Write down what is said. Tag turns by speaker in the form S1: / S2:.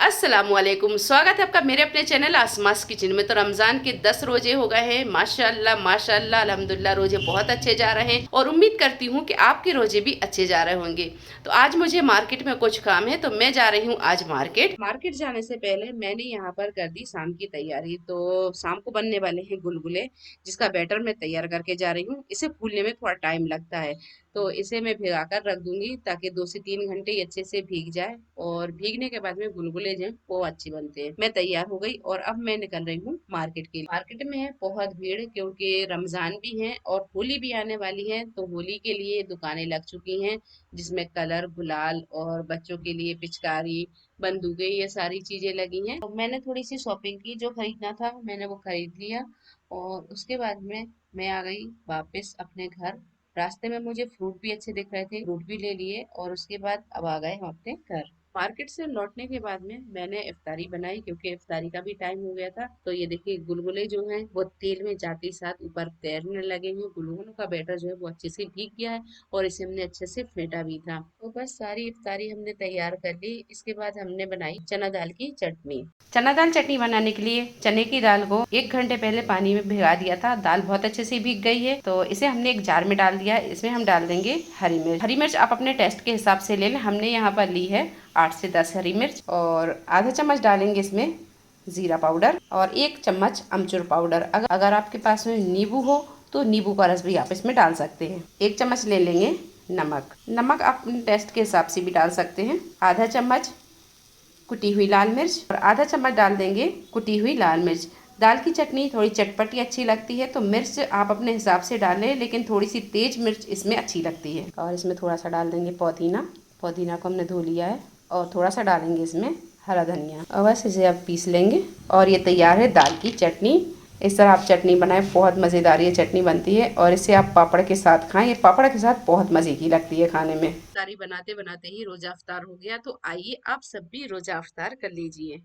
S1: अस्सलामुअलैकुम, स्वागत है आपका मेरे अपने चैनल आसमास किचन में। तो रमज़ान के 10 रोजे हो गए हैं। माशाल्लाह माशाल्लाह अल्हम्दुलिल्लाह रोजे बहुत अच्छे जा रहे हैं और उम्मीद करती हूँ कि आपके रोजे भी अच्छे जा रहे होंगे। तो आज मुझे मार्केट में कुछ काम है तो मैं जा रही हूँ आज मार्केट जाने से पहले मैंने यहाँ पर कर दी शाम की तैयारी। तो शाम को बनने वाले हैं गुलगुले, जिसका बैटर मैं तैयार करके जा रही हूँ। इसे फूलने में थोड़ा टाइम लगता है, तो इसे मैं भिगा कर रख दूंगी ताकि 2 से 3 घंटे ये अच्छे से भीग जाए, और भीगने के बाद में गुलगुले जो हैं वो अच्छे बनते हैं। मैं तैयार हो गई और अब मैं निकल रही हूँ मार्केट के लिए। मार्केट में है बहुत भीड़, क्योंकि रमजान भी है और होली भी आने वाली है। तो होली के लिए दुकानें लग चुकी हैं, जिसमें कलर, गुलाल और बच्चों के लिए पिचकारी, बंदूकें, ये सारी चीजें लगी हैं। तो मैंने थोड़ी सी शॉपिंग की, जो खरीदना था मैंने वो खरीद लिया, और उसके बाद में मैं आ गई वापस अपने घर। रास्ते में मुझे फ्रूट भी अच्छे दिख रहे थे, फ्रूट भी ले लिए, और उसके बाद अब आ गए हम अपने घर। मार्केट से लौटने के बाद में मैंने इफ्तारी बनाई, क्योंकि इफ्तारी का भी टाइम हो गया था। तो ये देखिए गुलगुले जो हैं वो तेल में जाते ही साथ ऊपर तैरने लगे हैं। गुलगुलों का बैटर जो है वो अच्छे से भीग गया है, और इसे हमने अच्छे से फेंटा भी था। तो बस सारी इफ्तारी हमने तैयार कर ली। इसके बाद हमने बनाई चना दाल की चटनी। चना दाल चटनी बनाने के लिए चने की दाल को 1 घंटे पहले पानी में भिगा दिया था। दाल बहुत अच्छे से भीग गई है, तो इसे हमने एक जार में डाल दिया। इसमें हम डाल देंगे हरी मिर्च। हरी मिर्च आप अपने टेस्ट के हिसाब से ले लें। हमने यहाँ पर ली है 8 से 10 हरी मिर्च, और आधा चम्मच डालेंगे इसमें जीरा पाउडर, और 1 चम्मच अमचूर पाउडर। अगर आपके पास में नींबू हो तो नींबू का रस भी आप इसमें डाल सकते हैं। 1 चम्मच ले लेंगे नमक। नमक आप अपने टेस्ट के हिसाब से भी डाल सकते हैं। आधा चम्मच कुटी हुई लाल मिर्च, और आधा चम्मच डाल देंगे कुटी हुई लाल मिर्च। दाल की चटनी थोड़ी चटपटी अच्छी लगती है, तो मिर्च आप अपने हिसाब से डालें, लेकिन थोड़ी सी तेज मिर्च इसमें अच्छी लगती है। और इसमें थोड़ा सा डाल देंगे पुदीना। पुदीना को हमने धो लिया है, और थोड़ा सा डालेंगे इसमें हरा धनिया, और बस इसे अब पीस लेंगे। और ये तैयार है दाल की चटनी। इस तरह आप चटनी बनाएं, बहुत मज़ेदार ये चटनी बनती है, और इसे आप पापड़ के साथ खाएं। ये पापड़ के साथ बहुत मज़े की लगती है खाने में। सारी बनाते बनाते ही रोजा अफ्तार हो गया, तो आइए आप सब भी रोजा अफ्तार कर लीजिए।